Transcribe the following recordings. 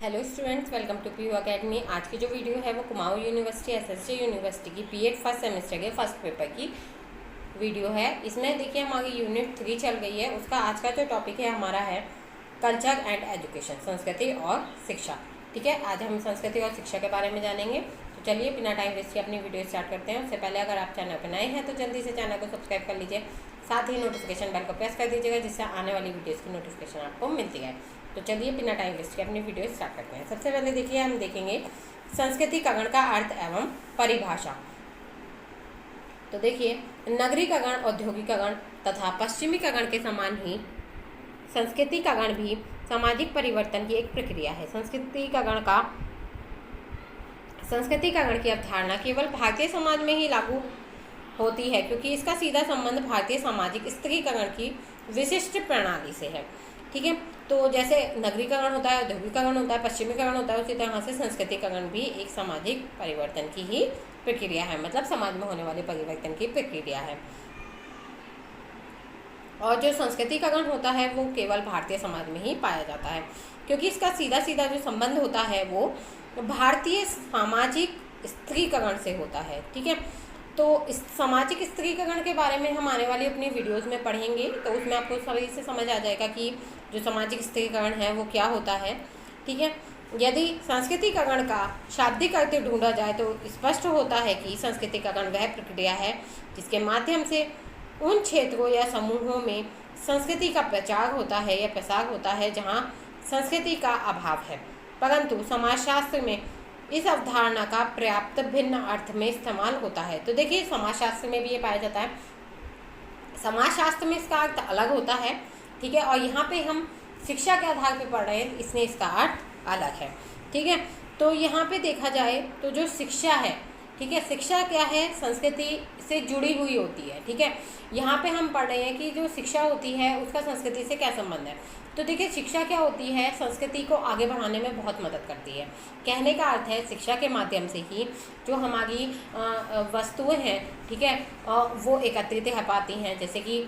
Hello students, welcome to PU academy. आज की जो वीडियो है वो कुमाऊं यूनिवर्सिटी एसएससी यूनिवर्सिटी की बीएड फर्स्ट सेमेस्टर के फर्स्ट पेपर की वीडियो है। इसमें देखिए हमारी यूनिट 3 चल गई है। उसका आज का जो टॉपिक है हमारा है कल्चर एंड एजुकेशन, संस्कृति और शिक्षा। ठीक है, आज हम संस्कृति और शिक्षा के बारे में जानेंगे। तो चलिए बिना टाइम वेस्ट किए अपनी वीडियो स्टार्ट करते हैं। उससे पहले अगर आप चैनल पर नए हैं तो जल्दी से चैनल को सब्सक्राइब कर लीजिए, साथ ही नोटिफिकेशन बेल को प्रेस कर दीजिएगा जिससे आने वाली वीडियोज़ की नोटिफिकेशन आपको मिलती है। तो चलिए बिना टाइम वेस्ट के अपनी वीडियो स्टार्ट करते हैं। सबसे पहले देखिए हम देखेंगे संस्कृतिकरण का अर्थ एवं परिभाषा। तो देखिए, नगरीकरण, औद्योगिकरण तथा पश्चिमीकरण के समान ही संस्कृतिकरण भी सामाजिक परिवर्तन की एक प्रक्रिया है। संस्कृतिकरण की अवधारणा केवल भारतीय समाज में ही लागू होती है क्योंकि इसका सीधा संबंध भारतीय सामाजिक स्त्रीकरण की विशिष्ट प्रणाली से है। ठीक है, तो जैसे नगरीकरण होता है, औद्योगिकरण होता है, पश्चिमीकरण होता है, उसी तरह से संस्कृतिकरण भी एक सामाजिक परिवर्तन की ही प्रक्रिया है, मतलब समाज में होने वाले परिवर्तन की प्रक्रिया है। और जो संस्कृतिकरण होता है वो केवल भारतीय समाज में ही पाया जाता है क्योंकि इसका सीधा सीधा जो संबंध होता है वो भारतीय सामाजिक स्त्रीकरण से होता है। ठीक है, तो इस सामाजिक स्त्रीकरण के बारे में हम आने वाली अपनी वीडियोस में पढ़ेंगे, तो उसमें आपको सही से समझ आ जाएगा कि जो सामाजिक स्त्रीकरण है वो क्या होता है। ठीक है, यदि संस्कृतिकरण का शाब्दिक अर्थ ढूंढा जाए तो स्पष्ट होता है कि संस्कृतिकरण वह प्रक्रिया है जिसके माध्यम से उन क्षेत्रों या समूहों में संस्कृति का प्रचार होता है या प्रसार होता है जहाँ संस्कृति का अभाव है, परंतु समाजशास्त्र में इस अवधारणा का पर्याप्त भिन्न अर्थ में इस्तेमाल होता है। तो देखिए, समाजशास्त्र में भी ये पाया जाता है, समाजशास्त्र में इसका अर्थ अलग होता है। ठीक है, और यहाँ पे हम शिक्षा के आधार पर पढ़ रहे हैं, इसमें इसका अर्थ अलग है। ठीक है, तो यहाँ पे देखा जाए तो जो शिक्षा है, ठीक है, शिक्षा क्या है, संस्कृति से जुड़ी हुई होती है। ठीक है, यहाँ पे हम पढ़ रहे हैं कि जो शिक्षा होती है उसका संस्कृति से क्या संबंध है। तो देखिए, शिक्षा क्या होती है, संस्कृति को आगे बढ़ाने में बहुत मदद करती है। कहने का अर्थ है शिक्षा के माध्यम से ही जो हमारी वस्तुएं हैं, ठीक है, वो एकत्रित हो पाती हैं। जैसे कि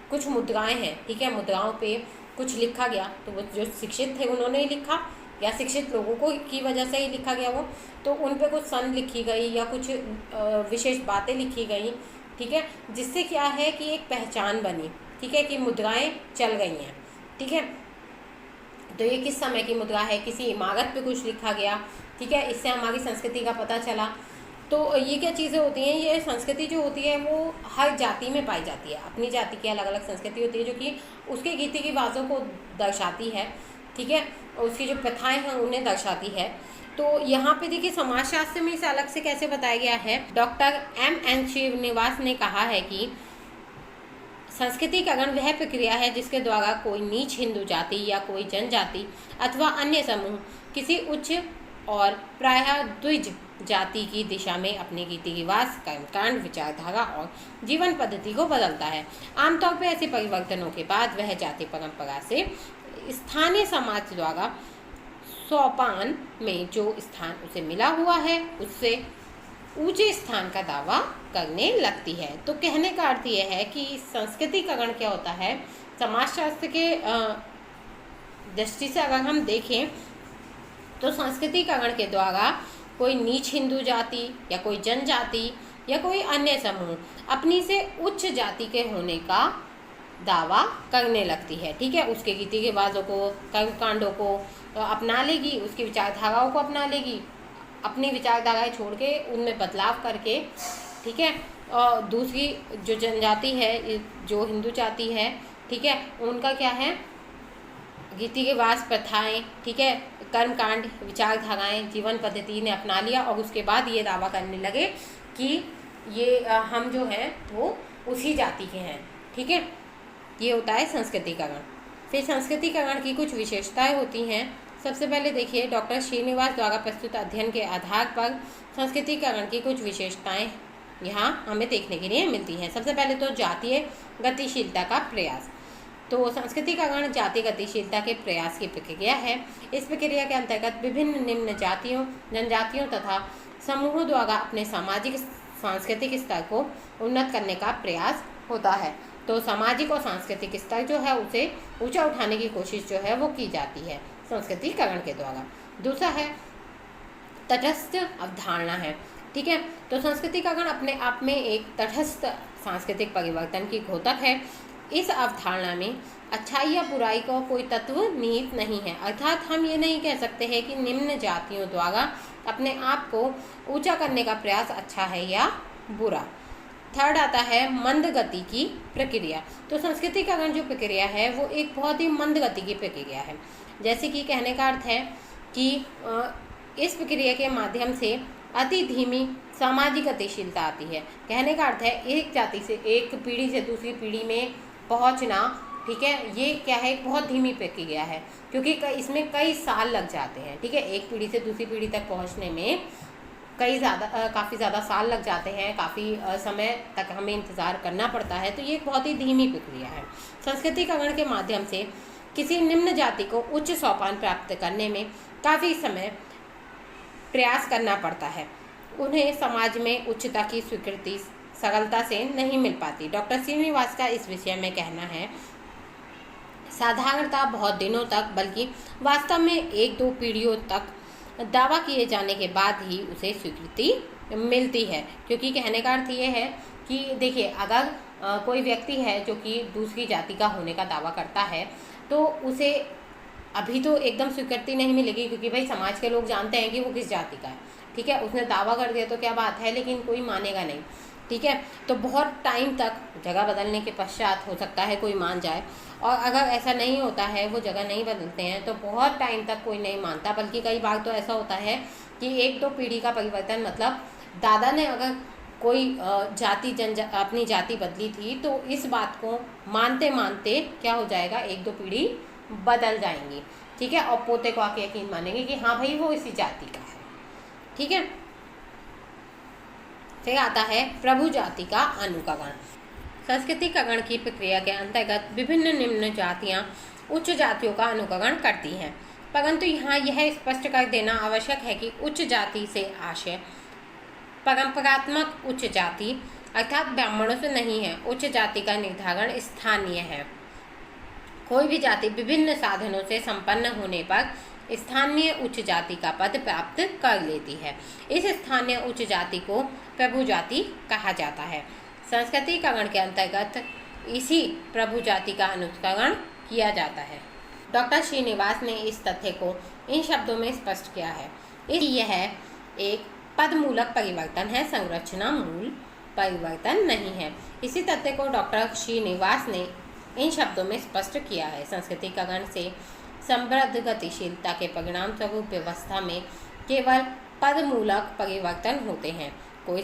कुछ मुद्राएं हैं, ठीक है, मुद्राओं पे कुछ लिखा गया तो वो जो शिक्षित थे उन्होंने ही लिखा या शिक्षित लोगों को की वजह से ही लिखा गया वो, तो उन पे कुछ सन लिखी गई या कुछ विशेष बातें लिखी गई। ठीक है, जिससे क्या है कि एक पहचान बनी। ठीक है, कि मुद्राएं चल गई हैं। ठीक है, तो ये किस समय की मुद्रा है, किसी इमारत पे कुछ लिखा गया। ठीक है, इससे हमारी संस्कृति का पता चला। तो ये क्या चीज़ें होती हैं, ये संस्कृति जो होती है वो हर जाति में पाई जाती है। अपनी जाति की अलग अलग संस्कृति होती है जो कि उसके रीति रिवाजों को दर्शाती है। ठीक है, और उसकी जो प्रथाएं हैं उन्हें दर्शाती है। तो यहाँ पे देखिए, समाजशास्त्र में इसे अलग से कैसे बताया गया है। Doctor M.N. श्रीनिवास ने कहा है कि संस्कृतिकरण वह प्रक्रिया है जिसके द्वारा कोई नीच हिंदू जाति या कोई जनजाति अथवा अन्य समूह किसी उच्च और प्रायः द्विज जाति की दिशा में अपने रीति रिवाज, कर्मकांड, विचारधारा और जीवन पद्धति को बदलता है। आमतौर पर ऐसे परिवर्तनों के बाद वह जाति परंपरा से स्थानीय समाज द्वारा सोपान में जो स्थान उसे मिला हुआ है उससे ऊंचे स्थान का दावा करने लगती है। तो कहने का अर्थ यह है कि संस्कृतिकरण क्या होता है, समाजशास्त्र के दृष्टि से अगर हम देखें तो संस्कृतिकरण के द्वारा कोई नीच हिंदू जाति या कोई जनजाति या कोई अन्य समूह अपनी से उच्च जाति के होने का दावा करने लगती है। ठीक है, उसके रीति रिवाजों को, कर्मकांडों को अपना लेगी, उसकी विचारधाराओं को अपना लेगी, अपनी विचारधाराएं छोड़ के उनमें बदलाव करके। ठीक है, और दूसरी जो जनजाति है, जो हिंदू जाति है, ठीक है, उनका क्या है, रीति रिवाज, प्रथाएं, ठीक है, कर्मकांड, विचारधाराएं, जीवन पद्धति ने अपना लिया और उसके बाद ये दावा करने लगे कि ये हम जो हैं वो उसी जाति के हैं। ठीक है, ये होता है संस्कृतिकरण। फिर संस्कृतिकरण की कुछ विशेषताएं होती हैं। सबसे पहले देखिए, डॉक्टर श्रीनिवास द्वारा प्रस्तुत अध्ययन के आधार पर संस्कृतिकरण की कुछ विशेषताएं यहाँ हमें देखने के लिए मिलती हैं। सबसे पहले तो जातीय गतिशीलता का प्रयास। तो संस्कृतिकरण जातीय गतिशीलता के प्रयास की प्रक्रिया है। इस प्रक्रिया के अंतर्गत विभिन्न निम्न जातियों, जनजातियों तथा समूहों द्वारा अपने सामाजिक सांस्कृतिक स्तर को उन्नत करने का प्रयास होता है। तो सामाजिक और सांस्कृतिक स्तर जो है उसे ऊंचा उठाने की कोशिश जो है वो की जाती है। संस्कृतिकरण के द्वारा। दूसरा है तटस्थ अवधारणा है, ठीक है। तो संस्कृतिकरण अपने आप में एक तटस्थ सांस्कृतिक परिवर्तन की घोतक है। इस अवधारणा में अच्छाई या बुराई का कोई तत्व निहित नहीं है, अर्थात हम ये नहीं कह सकते हैं कि निम्न जातियों द्वारा अपने आप को ऊंचा करने का प्रयास अच्छा है या बुरा। थर्ड आता है मंद गति की प्रक्रिया। तो संस्कृतिकरण जो प्रक्रिया है वो एक बहुत ही मंद गति की प्रक्रिया है। जैसे कि कहने का अर्थ है कि इस प्रक्रिया के माध्यम से अति धीमी सामाजिक गतिशीलता आती है। कहने का अर्थ है एक जाति से एक पीढ़ी से दूसरी पीढ़ी में पहुंचना, ठीक है, ये क्या है, एक बहुत धीमी प्रक्रिया है, क्योंकि इसमें कई साल लग जाते हैं, ठीक है। एक पीढ़ी से दूसरी पीढ़ी तक पहुंचने में काफ़ी ज़्यादा साल लग जाते हैं, काफ़ी समय तक हमें इंतज़ार करना पड़ता है। तो ये एक बहुत ही धीमी प्रक्रिया है। संस्कृतिकरण के माध्यम से किसी निम्न जाति को उच्च सोपान प्राप्त करने में काफ़ी समय प्रयास करना पड़ता है। उन्हें समाज में उच्चता की स्वीकृति सरलता से नहीं मिल पाती। डॉक्टर श्रीनिवास का इस विषय में कहना है, साधारणतः बहुत दिनों तक, बल्कि वास्तव में 1-2 पीढ़ियों तक दावा किए जाने के बाद ही उसे स्वीकृति मिलती है। क्योंकि कहने का अर्थ ये है कि देखिए, अगर कोई व्यक्ति है जो कि दूसरी जाति का होने का दावा करता है, तो उसे अभी तो एकदम स्वीकृति नहीं मिलेगी, क्योंकि भाई समाज के लोग जानते हैं कि वो किस जाति का है, ठीक है। उसने दावा कर दिया तो क्या बात है, लेकिन कोई मानेगा नहीं, ठीक है। तो बहुत टाइम तक, जगह बदलने के पश्चात हो सकता है कोई मान जाए, और अगर ऐसा नहीं होता है, वो जगह नहीं बदलते हैं, तो बहुत टाइम तक कोई नहीं मानता। बल्कि कई बार तो ऐसा होता है कि 1-2 पीढ़ी का परिवर्तन, मतलब दादा ने अगर कोई अपनी जाति बदली थी, तो इस बात को मानते मानते क्या हो जाएगा, 1-2 पीढ़ी बदल जाएंगी, ठीक है। और पोते को आके यकीन मानेंगे कि हाँ भाई वो इसी जाति का है, ठीक है। फिर आता है प्रभु जाति का अनुकरण। संस्कृतिकरण की प्रक्रिया के अंतर्गत विभिन्न निम्न जातियां उच्च जातियों का अनुकरण करती हैं, परंतु यहाँ यह स्पष्ट कर देना आवश्यक है कि उच्च जाति से आशय परंपरात्मक उच्च जाति अर्थात ब्राह्मणों से नहीं है। उच्च जाति का निर्धारण स्थानीय है। कोई भी जाति विभिन्न साधनों से संपन्न होने पर स्थानीय उच्च जाति का पद प्राप्त कर लेती है। इस स्थानीय उच्च जाति को प्रभु जाति कहा जाता है। संस्कृतिकरण के अंतर्गत इसी प्रभु जाति का अनुकरण किया जाता है। डॉक्टर श्रीनिवास ने इस तथ्य को इन शब्दों में स्पष्ट किया है, यह एक पदमूलक परिवर्तन है, संरचना मूल परिवर्तन नहीं है। इसी तथ्य को डॉक्टर श्रीनिवास ने इन शब्दों में स्पष्ट किया है। संस्कृतिकरण से समृद्ध गतिशीलता के परिणाम स्वरूप व्यवस्था में केवल पदमूलक परिवर्तन होते हैं, कोई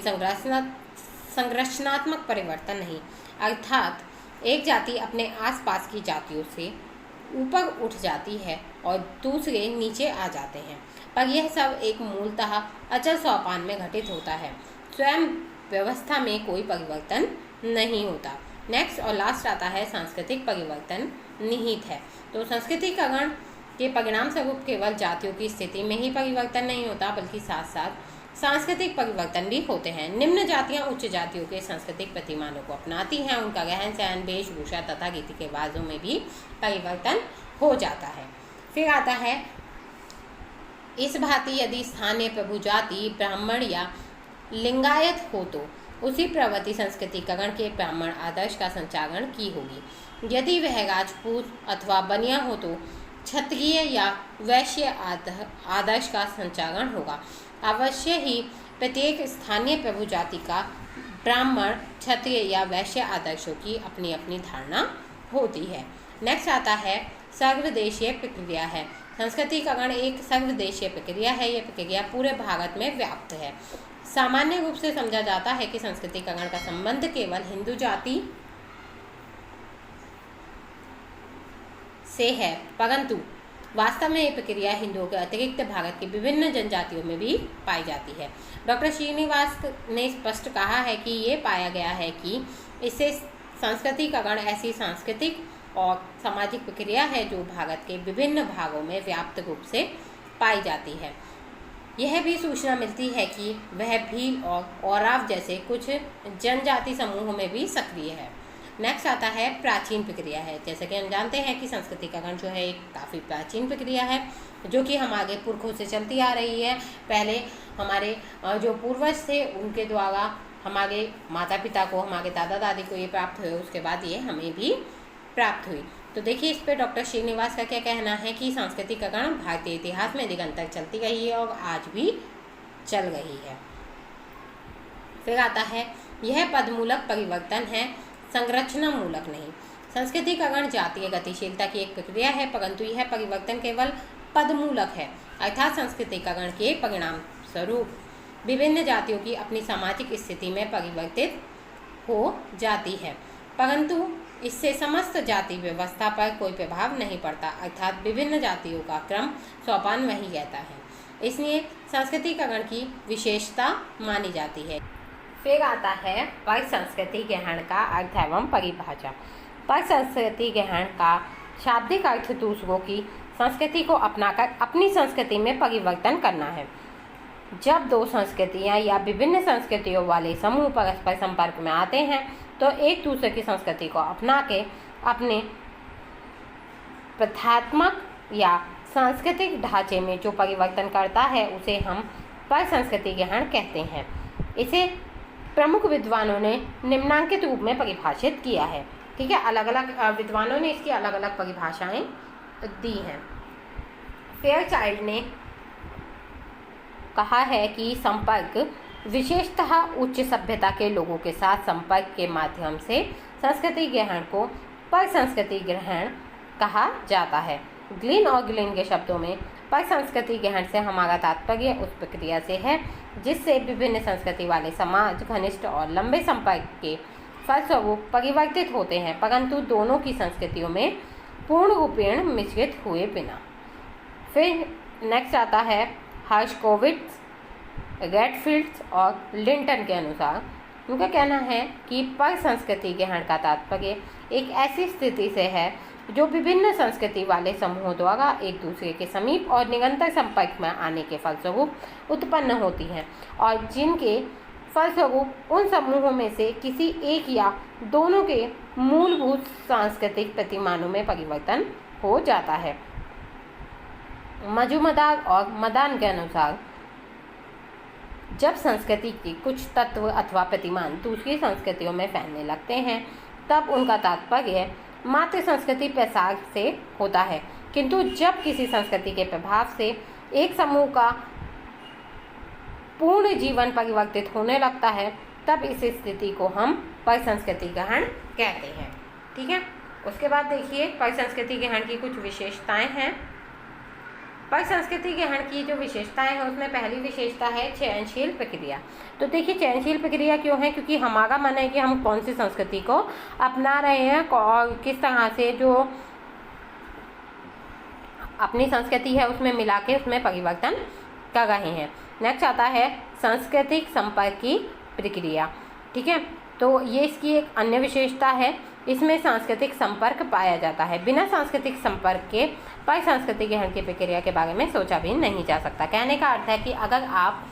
संरचनात्मक परिवर्तन नहीं। अर्थात एक जाति अपने आसपास की जातियों से ऊपर उठ जाती है और दूसरे नीचे आ जाते हैं, पर यह सब एक मूलतः अचल सोपान में घटित होता है। स्वयं व्यवस्था में कोई परिवर्तन नहीं होता। नेक्स्ट और लास्ट आता है सांस्कृतिक परिवर्तन निहित है। तो संस्कृतिकरण के परिणाम स्वरूप केवल जातियों की स्थिति में ही परिवर्तन नहीं होता, बल्कि साथ साथ सांस्कृतिक परिवर्तन भी होते हैं। निम्न जातियां उच्च जातियों के सांस्कृतिक प्रतिमानों को अपनाती हैं, उनका रहन सहन, वेशभूषा तथा रीति रिवाजों में भी परिवर्तन हो जाता है। फिर आता है इस भांति यदि स्थानीय प्रभु जाति ब्राह्मण या लिंगायत हो तो उसी प्रवृत्ति संस्कृतिकरण के ब्राह्मण आदर्श का संचारण की होगी। यदि वह राजपूत अथवा बनिया हो तो क्षत्रिय या वैश्य आदर्श का संचारण होगा। अवश्य ही प्रत्येक स्थानीय प्रभु जाति का ब्राह्मण, क्षत्रिय या वैश्य आदर्शों की अपनी अपनी धारणा होती है। नेक्स्ट आता है सर्वदेशीय प्रक्रिया है। संस्कृतिकरण एक सर्वदेशीय प्रक्रिया है। यह प्रक्रिया पूरे भारत में व्याप्त है। सामान्य रूप से समझा जाता है कि संस्कृतिकरण का संबंध केवल हिंदू जाति से है, परंतु वास्तव में यह प्रक्रिया हिंदुओं के अतिरिक्त भारत की विभिन्न जनजातियों में भी पाई जाती है। डॉक्टर श्रीनिवास ने स्पष्ट कहा है कि ये पाया गया है कि इससे संस्कृतिकरण ऐसी सांस्कृतिक और सामाजिक प्रक्रिया है जो भारत के विभिन्न भागों में व्याप्त रूप से पाई जाती है। यह भी सूचना मिलती है कि वह भील और औराव जैसे कुछ जनजाति समूहों में भी सक्रिय है। नेक्स्ट आता है प्राचीन प्रक्रिया है। जैसे कि हम जानते हैं कि संस्कृतिकरण जो है एक काफ़ी प्राचीन प्रक्रिया है जो कि हम आगे पुरखों से चलती आ रही है। पहले हमारे जो पूर्वज थे उनके द्वारा हमारे माता पिता को, हमारे दादा दादी को ये प्राप्त हुए, उसके बाद ये हमें भी प्राप्त हुई। तो देखिए इस पे डॉक्टर श्रीनिवास का क्या कहना है कि सांस्कृतिकरण भारतीय इतिहास में दिगंतर चलती रही है और आज भी चल रही है। फिर आता है यह पदमूलक परिवर्तन है, संरचना मूलक नहीं। संस्कृतिकरण जातीय गतिशीलता की एक प्रक्रिया है, परंतु यह परिवर्तन केवल पदमूलक है, अर्थात संस्कृतिकरण के परिणाम स्वरूप विभिन्न जातियों की अपनी सामाजिक स्थिति में परिवर्तित हो जाती है, परंतु इससे समस्त जाति व्यवस्था पर कोई प्रभाव नहीं पड़ता, अर्थात विभिन्न जातियों का क्रम सोपान वही रहता है। इसलिए संस्कृतिकरण की विशेषता मानी जाती है। फिर आता है परिसंस्कृति ग्रहण का अर्थ एवं परिभाषा। परिसंस्कृति ग्रहण का शाब्दिक अर्थ दूसरों की संस्कृति को अपनाकर अपनी संस्कृति में परिवर्तन करना है। जब दो संस्कृतियां या विभिन्न संस्कृतियों वाले समूह परस्पर संपर्क में आते हैं तो एक दूसरे की संस्कृति को अपना के अपने प्रथात्मक या सांस्कृतिक ढांचे में जो परिवर्तन करता है उसे हम परिसंस्कृति ग्रहण कहते हैं। इसे प्रमुख विद्वानों ने निम्नांकित रूप में परिभाषित किया है। ठीक है, अलग अलग विद्वानों ने इसकी अलग अलग परिभाषाएं दी हैं। फेयरचाइल्ड ने कहा है कि संपर्क विशेषतः उच्च सभ्यता के लोगों के साथ संपर्क के माध्यम से संस्कृति ग्रहण को परिसंस्कृति ग्रहण कहा जाता है। ग्लिन और ग्लिन के शब्दों में परिसंस्कृति ग्रहण से हमारा तात्पर्य उस प्रक्रिया से है जिससे विभिन्न संस्कृति वाले समाज घनिष्ठ और लंबे संपर्क के फलस्वरूप परिवर्तित होते हैं, परंतु दोनों की संस्कृतियों में पूर्ण रूपेण मिश्रित हुए बिना। फिर नेक्स्ट आता है हर्शकोविट्ज, रेडफील्ड्स और लिंटन के अनुसार उनका कहना है कि परिसंस्कृति ग्रहण का तात्पर्य एक ऐसी स्थिति से है जो विभिन्न संस्कृति वाले समूहों द्वारा एक दूसरे के समीप और निरंतर संपर्क में आने के फलस्वरूप उत्पन्न होती हैं और जिनके फलस्वरूप उन समूहों में से किसी एक या दोनों के मूलभूत सांस्कृतिक प्रतिमानों में परिवर्तन हो जाता है। मजुमदार और मदान के अनुसार जब संस्कृति के कुछ तत्व अथवा प्रतिमान दूसरी संस्कृतियों में फैलने लगते हैं तब उनका तात्पर्य मात्र संस्कृति प्रसार से होता है, किंतु जब किसी संस्कृति के प्रभाव से एक समूह का पूर्ण जीवन परिवर्तित होने लगता है तब इस स्थिति को हम परिसंस्कृति ग्रहण कहते हैं। ठीक है, उसके बाद देखिए परिसंस्कृति ग्रहण की कुछ विशेषताएं हैं। परिसंस्कृति ग्रहण की जो विशेषताएं हैं उसमें पहली विशेषता है चयनशील प्रक्रिया। तो देखिए चयनशील प्रक्रिया क्यों है, क्योंकि हमारा मन है कि हम कौन सी संस्कृति को अपना रहे हैं और किस तरह से जो अपनी संस्कृति है उसमें मिला के उसमें परिवर्तन कर रहे हैं। नेक्स्ट आता है सांस्कृतिक संपर्क की प्रक्रिया। ठीक है, तो ये इसकी एक अन्य विशेषता है, इसमें सांस्कृतिक संपर्क पाया जाता है। बिना सांस्कृतिक संपर्क के परिसंस्कृति ग्रहण की प्रक्रिया के बारे में सोचा भी नहीं जा सकता। कहने का अर्थ है कि अगर आप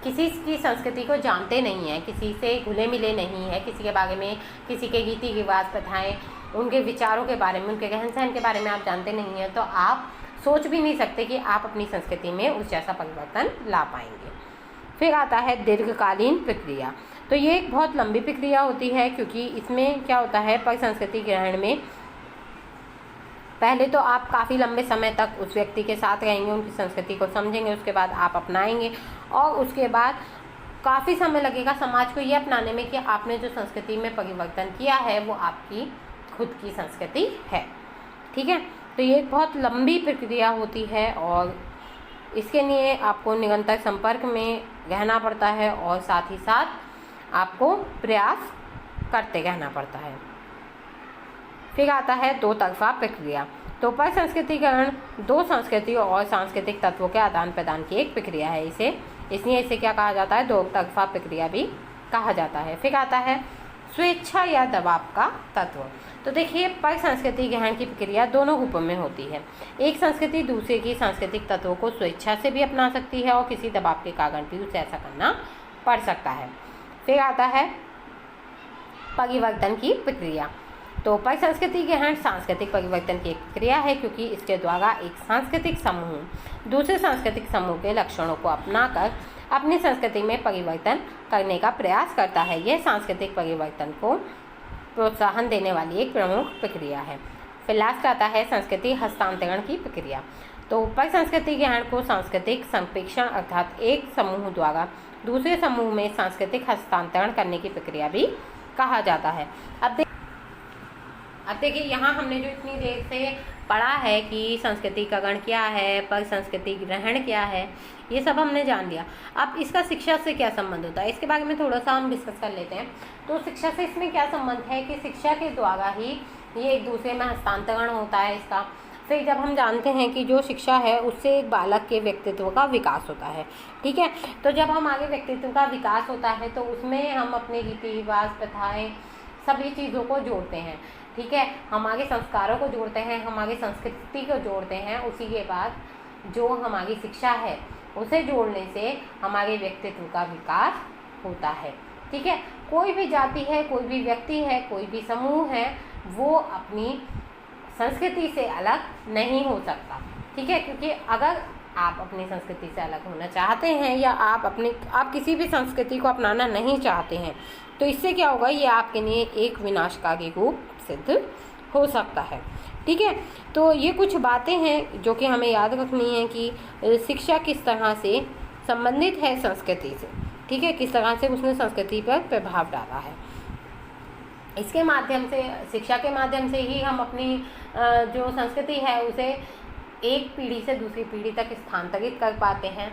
किसी की संस्कृति को जानते नहीं हैं, किसी से घुले मिले नहीं हैं, किसी के बारे में, किसी के रीति रिवाज प्रथाएँ, उनके विचारों के बारे में, उनके रहन सहन के बारे में आप जानते नहीं हैं, तो आप सोच भी नहीं सकते कि आप अपनी संस्कृति में उस जैसा परिवर्तन ला पाएंगे। फिर आता है दीर्घकालीन प्रक्रिया। तो ये एक बहुत लंबी प्रक्रिया होती है, क्योंकि इसमें क्या होता है, परिसंस्कृति ग्रहण में पहले तो आप काफ़ी लंबे समय तक उस व्यक्ति के साथ रहेंगे, उनकी संस्कृति को समझेंगे, उसके बाद आप अपनाएंगे और उसके बाद काफ़ी समय लगेगा समाज को ये अपनाने में कि आपने जो संस्कृति में परिवर्तन किया है वो आपकी खुद की संस्कृति है। ठीक है, तो ये एक बहुत लंबी प्रक्रिया होती है और इसके लिए आपको निरंतर संपर्क में रहना पड़ता है और साथ ही साथ आपको प्रयास करते रहना पड़ता है। फिर आता है दो तरफा प्रक्रिया। तो परिसंस्कृतिकरण दो संस्कृतियों और सांस्कृतिक तत्वों के आदान प्रदान की एक प्रक्रिया है, इसलिए इसे क्या कहा जाता है, दो तरफा प्रक्रिया भी कहा जाता है। फिर आता है स्वेच्छा या दबाव का तत्व। तो देखिए परिसंस्कृति ग्रहण की प्रक्रिया दोनों रूपों में होती है। एक संस्कृति दूसरे की सांस्कृतिक तत्वों को स्वेच्छा से भी अपना सकती है और किसी दबाव के कारण भी उसे ऐसा करना पड़ सकता है। फिर आता है परिवर्तन की प्रक्रिया। तो परिसंस्कृति ग्रहण सांस्कृतिक परिवर्तन की एक प्रक्रिया है, क्योंकि इसके द्वारा एक सांस्कृतिक समूह दूसरे सांस्कृतिक समूह के लक्षणों को अपनाकर अपनी संस्कृति में परिवर्तन करने का प्रयास करता है। यह सांस्कृतिक परिवर्तन को प्रोत्साहन देने वाली एक प्रमुख प्रक्रिया है। फिर लास्ट आता है संस्कृति हस्तांतरण की प्रक्रिया। तो परिसंस्कृति ग्रहण को सांस्कृतिक संप्रेषण अर्थात एक समूह द्वारा दूसरे समूह में सांस्कृतिक हस्तांतरण करने की प्रक्रिया भी कहा जाता है। अब देखिए यहाँ हमने जो इतनी देर से पढ़ा है कि संस्कृतिकरण क्या है, परिसंस्कृति ग्रहण क्या है, ये सब हमने जान लिया। अब इसका शिक्षा से क्या संबंध होता है, इसके बारे में थोड़ा सा हम डिस्कस कर लेते हैं। तो शिक्षा से इसमें क्या संबंध है कि शिक्षा के द्वारा ही ये एक दूसरे में हस्तांतरण होता है इसका। फिर जब हम जानते हैं कि जो शिक्षा है उससे एक बालक के व्यक्तित्व का विकास होता है, ठीक है। तो जब हम आगे व्यक्तित्व का विकास होता है तो उसमें हम अपने रीति रिवाज, प्रथाएँ, सभी चीज़ों को जोड़ते हैं, ठीक है। हमारे संस्कारों को जोड़ते हैं, हमारी संस्कृति को जोड़ते हैं। उसी के बाद जो हमारी शिक्षा है उसे जोड़ने से हमारे व्यक्तित्व का विकास होता है, ठीक है। कोई भी जाति है, कोई भी व्यक्ति है, कोई भी समूह है, वो अपनी संस्कृति से अलग नहीं हो सकता, ठीक है। क्योंकि अगर आप अपनी संस्कृति से अलग होना चाहते हैं या आप किसी भी संस्कृति को अपनाना नहीं चाहते हैं तो इससे क्या होगा, ये आपके लिए एक विनाशकारी रूप सिद्ध हो सकता है, ठीक है। तो ये कुछ बातें हैं जो कि हमें याद रखनी है कि शिक्षा किस तरह से संबंधित है संस्कृति से, ठीक है, किस तरह से उसने संस्कृति पर प्रभाव डाला है। इसके माध्यम से, शिक्षा के माध्यम से ही हम अपनी जो संस्कृति है उसे एक पीढ़ी से दूसरी पीढ़ी तक स्थानांतरित कर पाते हैं,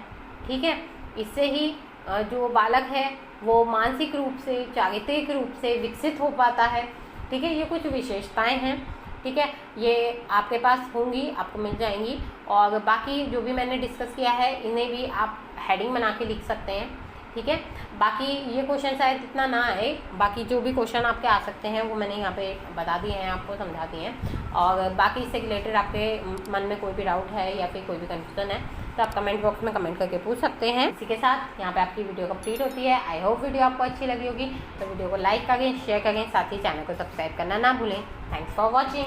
ठीक है। इससे ही जो बालक है वो मानसिक रूप से, चारित्रिक रूप से विकसित हो पाता है, ठीक है। ये कुछ विशेषताएं हैं, ठीक है, ये आपके पास होंगी, आपको मिल जाएंगी। और बाकी जो भी मैंने डिस्कस किया है इन्हें भी आप हेडिंग बना के लिख सकते हैं, ठीक है। बाकी ये क्वेश्चन शायद इतना ना आए, बाकी जो भी क्वेश्चन आपके आ सकते हैं वो मैंने यहाँ पे बता दिए हैं, आपको समझा दिए हैं। और बाकी इससे रिलेटेड आपके मन में कोई भी डाउट है या फिर कोई भी कंफ्यूजन है तो आप कमेंट बॉक्स में कमेंट करके पूछ सकते हैं। इसी के साथ यहाँ पे आपकी वीडियो कंप्लीट होती है। आई होप वीडियो आपको अच्छी लगी होगी, तो वीडियो को लाइक करें, शेयर करें, साथ ही चैनल को सब्सक्राइब करना ना भूलें। Thanks for watching.